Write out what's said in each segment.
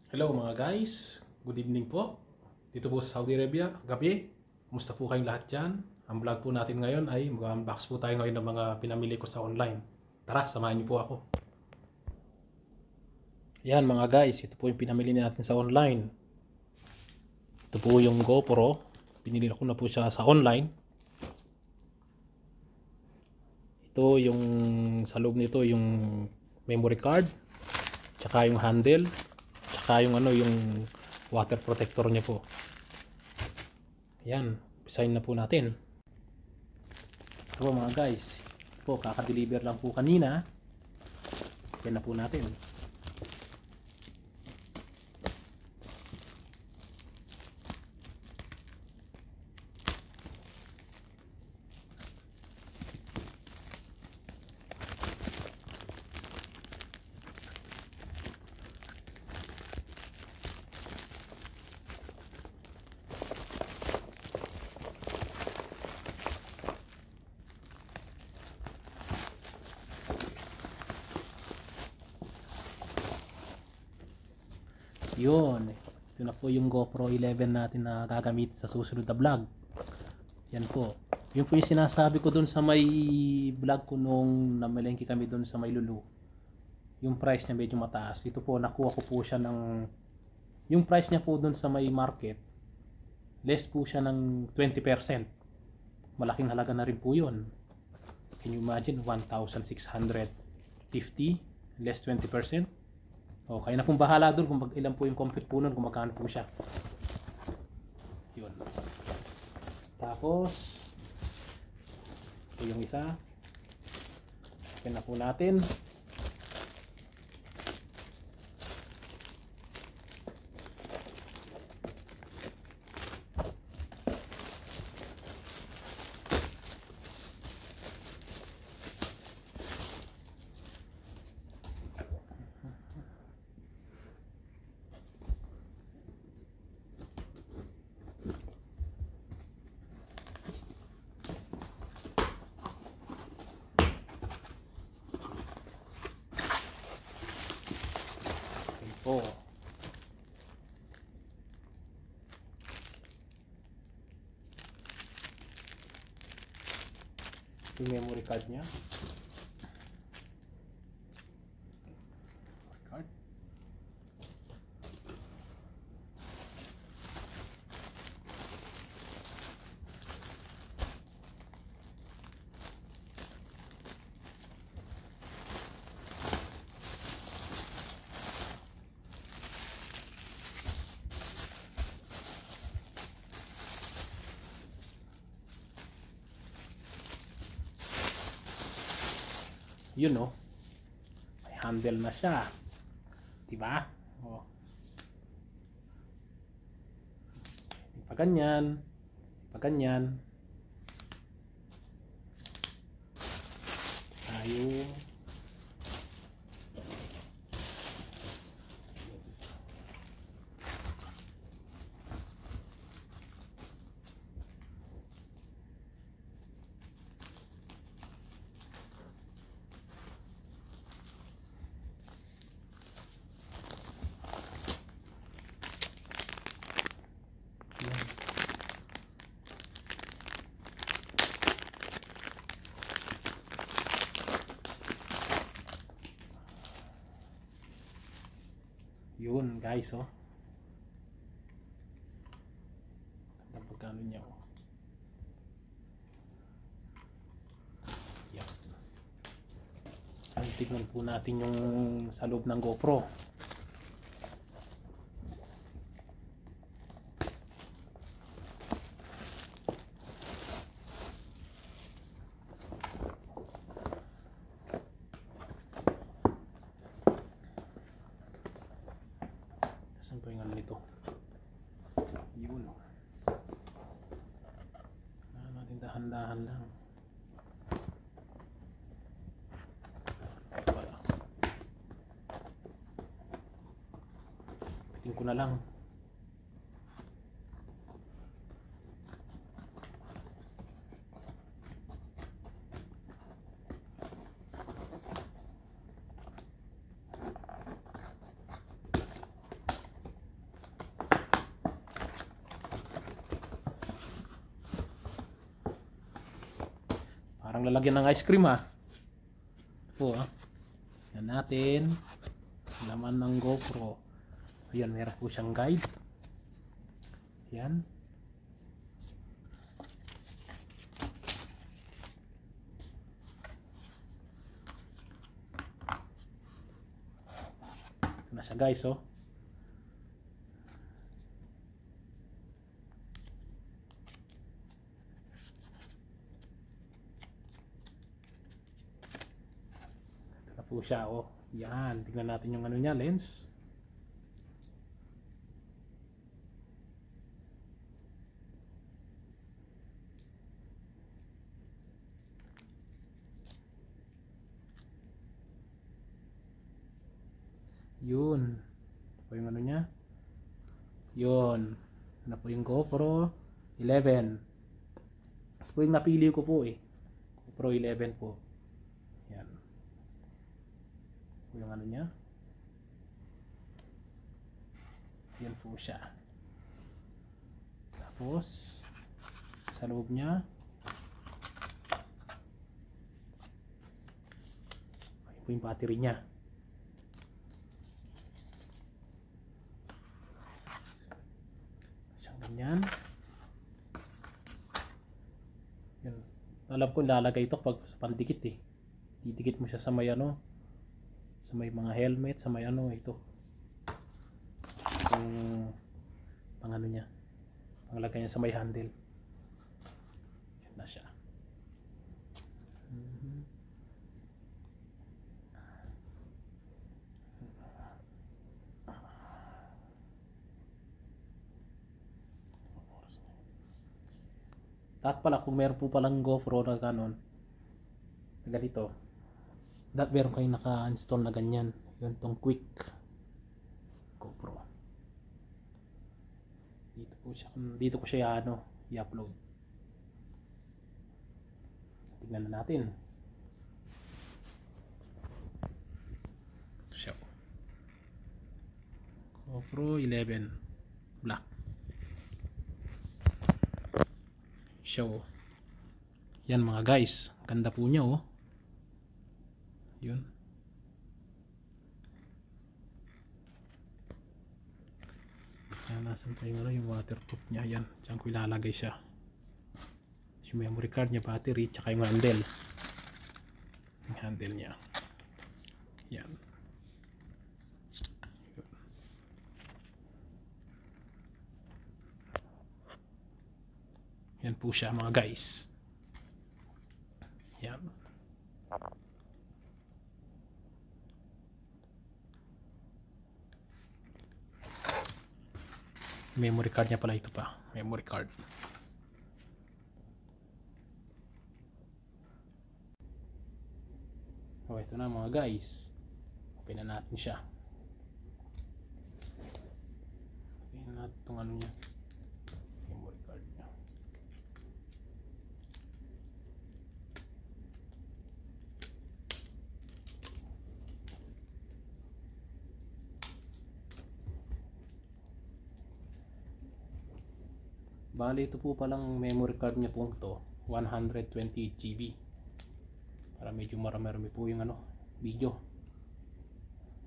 Hello mga guys, good evening po. Dito po sa Saudi Arabia, gabi. Kumusta po kayong lahat dyan? Ang vlog po natin ngayon ay mag-unbox po tayo ngayon ng mga pinamili ko sa online. Tara, samahan niyo po ako. Yan mga guys, ito po yung pinamili natin sa online. Ito po yung GoPro. Pinili ko na po siya sa online. Ito yung sa loob nito yung memory card, tsaka yung handle, tsaka yung yung water protector niya po. Yan, pisahin na po natin. Ito po mga guys, ito po kaka-deliver lang po kanina. Yan na po natin. Yun, ito na po yung GoPro 11 natin na gagamit sa susunod na vlog. Yan po. Yun po yung sinasabi ko dun sa may vlog ko nung namalengke kami dun sa may Lulu. Yung price niya medyo mataas. Dito po nakuha ko po siya ng yung price niya po dun sa may market. Less po siya ng 20%. Malaking halaga na rin po yun. Can you imagine? 1,650 less 20%. O, kayo na pong bahala doon kung ilan po yung compute po nun, kung magkano po siya. Yun. Tapos, ito yung isa. Open na po natin. Oh. Yung memory card niya. Card. Yun oh. May handle na siya. Diba? Oh. Pa ganyan. Pa ganyan. Tayo. Yun guys oh. Ang pagkano niya oh. Yan. Tignan po natin yung sa loob ng GoPro. Saan po yung ano nito? Yun. Natin dahan-dahan lang. Wala. Pitin ko na lang. Parang lalagyan ng ice cream ha. Po ah. Yan natin. Laman ng GoPro. Ayan, meron po siyang guide. Yan. Ito na siya guys oh. Ito na po siya oh. Yan, tingnan natin yung ano niya, lens. Yun. Ito po yung ano niya. Yun. Ano po yung GoPro 11. Ito po yung napili ko po eh. GoPro 11 po. Yan. Ito po yung ano niya. Yan po siya. Tapos sa loob niya ayun po yung battery niya. Ganyan. Yan. Alam ko lalagay ito pag sa pandikit eh. Didikit mo siya sa may ano, sa may mga helmet, sa may ano ito. Yung pang ano niya. Panglagay niya sa may handle. Yan na siya. At pala kung meron po palang GoPro na ganon na ganito, meron kayong naka-install na ganyan, yun tong quick GoPro. Dito ko siya ano, i-upload. Tingnan na natin. Ito siya. GoPro 11 Black. Show. Yan mga guys, ganda po niya oh. Yun. Yan, nasan tayo nga yung waterproof niya. Yan, dyan ko ilalagay siya. Yung memory card niya, battery, tsaka yung handle. Yung handle niya. Yan. Yan po siya mga guys. Yan. Memory card niya pala ito pa. Memory card. Oh, ito na mga guys. Open na natin siya. Open na natin itong ano niya. Memory card niya. Bali ito po palang memory card niya po ito, 128 GB. Para medyo marami po yung ano, video.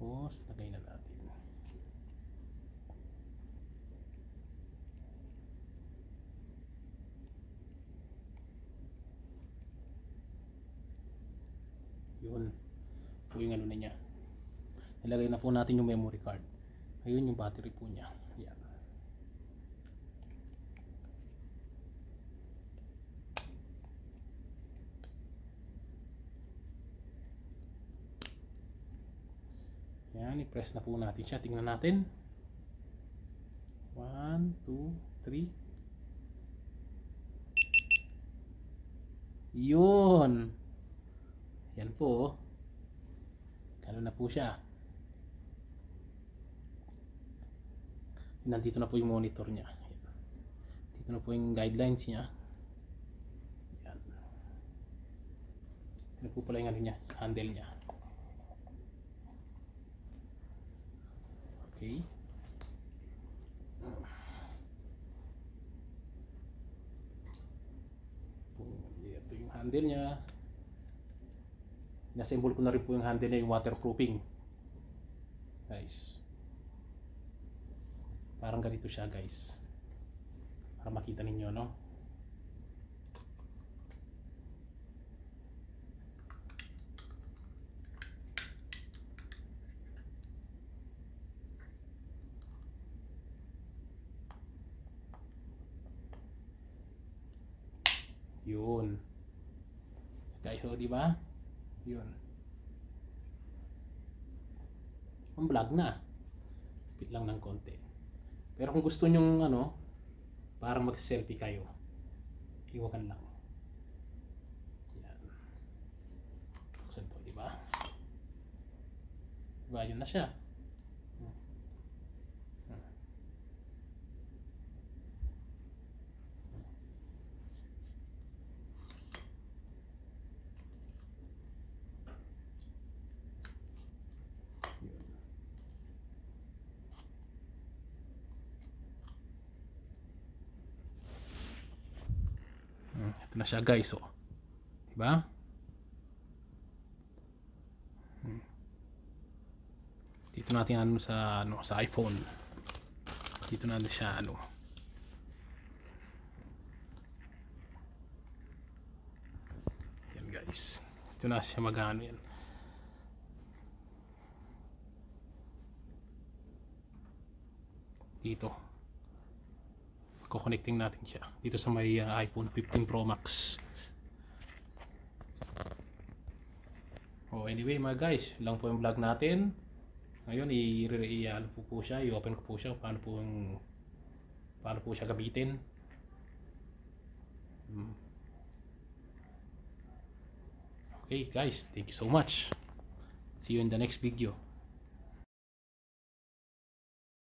Tapos lagay na natin. Yun po yung ano na niya. Nilagay na po natin yung memory card. Ayun yung battery po niya. Yan. Yan, i-press na po natin siya. Tingnan natin. 1, 2, 3. Yun. Yan po. Gano'n na po siya. Nandito na po yung monitor niya. Dito na po yung guidelines niya. Yan. Dito na po pala yung ano niya, handle niya. Okay. Ito yung handle niya. Inassemble ko na rin po yung handle niya, yung waterproofing. Guys. Parang ganito siya guys. Para makita ninyo, no? Yun. Guys, so, di ba? Yun. Ang vlog na. Speed lang ng konti. Pero kung gusto nyong ano, parang mag-selfie kayo, iwakan lang. Yan. Buksan to, di ba? Diba, yun na siya. Ito na siya guys, oh. Diba? Dito natin ano sa iPhone. Dito natin siya ano. Yan guys. Dito na siya magano yan. Dito. Connecting natin siya dito sa may iPhone 15 Pro Max. Oh, anyway mga guys, lang po yung vlog natin. Ngayon i-ano po siya, i-open ko po siya paano po siya gamitin. Okay guys, thank you so much. See you in the next video.